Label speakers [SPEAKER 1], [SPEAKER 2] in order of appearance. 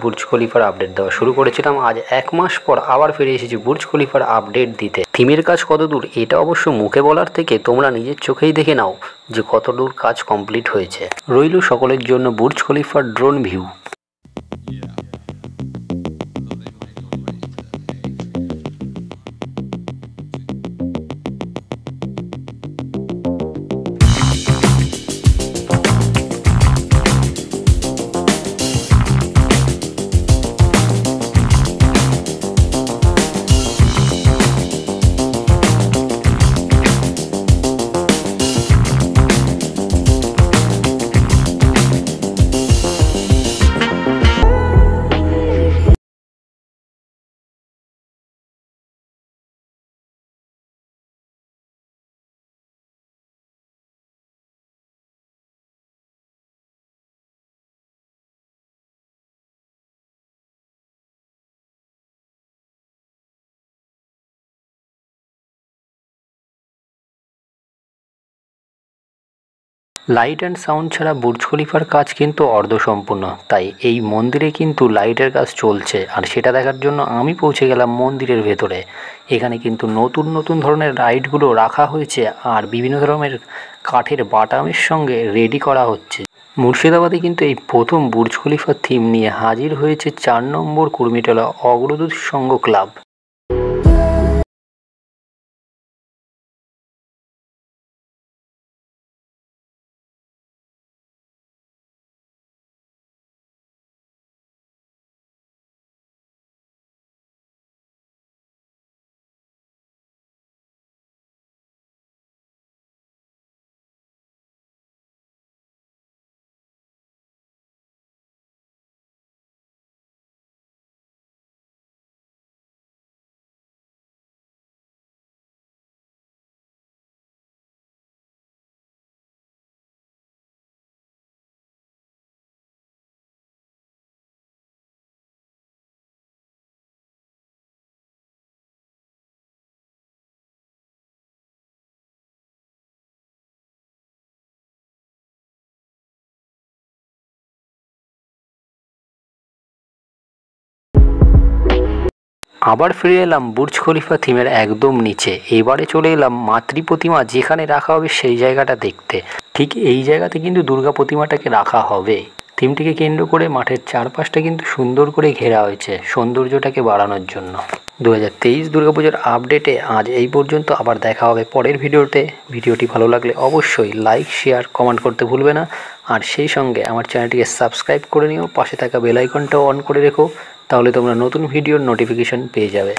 [SPEAKER 1] Burj খলিফার update দেওয়া শুরু করেছিলাম। আজ 1 মাস পর আবার ফিরে এসেছি বুর্জ খলিফার আপডেট দিতে। থিমের কাজ কতদূর এটা অবশ্য মুখে বলার থেকে তোমরা নিজের চোখেই দেখে নাও যে কতদূর কাজ কমপ্লিট হয়েছে। রইল সকলের জন্য বুর্জ খলিফার drone view. Light and sound ছাড়া বুর্জ খলিফার কাজ কিন্তু অর্ধসম্পূর্ণ, তাই এই মন্দিরে কিন্তু লাইটের কাজ চলছে। আর সেটা দেখার জন্য আমি পৌঁছে গেলাম মন্দিরের ভেতরে। এখানে কিন্তু নতুন নতুন ধরনের লাইটগুলো রাখা হয়েছে আর বিভিন্ন ধরনের কাঠের বাটামের সঙ্গে রেডি করা হচ্ছে। মুর্শিদাবাদে কিন্তু এই প্রথম বুর্জ খলিফার থিম নিয়ে হাজির হয়েছে 4 নম্বর কুর্মিটোলা অগ্রদূত সংঘ ক্লাব। আবার ফিরে এলাম বুর্জ খলিফা থিমের একদম নিচে। এবারে চলে এলাম মাতৃ প্রতিমা যেখানে রাখা হবে সেই জায়গাটা দেখতে। ঠিক এই জায়গাতে কিন্তু দুর্গা প্রতিমাটাকে রাখা হবে। থিমটিকে কেন্দ্র করে মাঠের চারপাশটা কিন্তু সুন্দর করে ঘেরা হয়েছে সৌন্দর্যটাকে বাড়ানোর জন্য। 2023 দুর্গাপুজোর আপডেটে আজ এই পর্যন্ত। আবার দেখা হবে পরের ভিডিওতে। ভিডিওটি ভালো লাগলে অবশ্যই লাইক, শেয়ার, কমেন্ট করতে ভুলবে না। আর সেই সঙ্গে আমার চ্যানেলটিকে সাবস্ক্রাইব করে নিও, পাশে থাকা বেল আইকনটাও অন করে রেখো, তাহলে তোমরা নতুন ভিডিওর নোটিফিকেশন পেয়ে যাবে।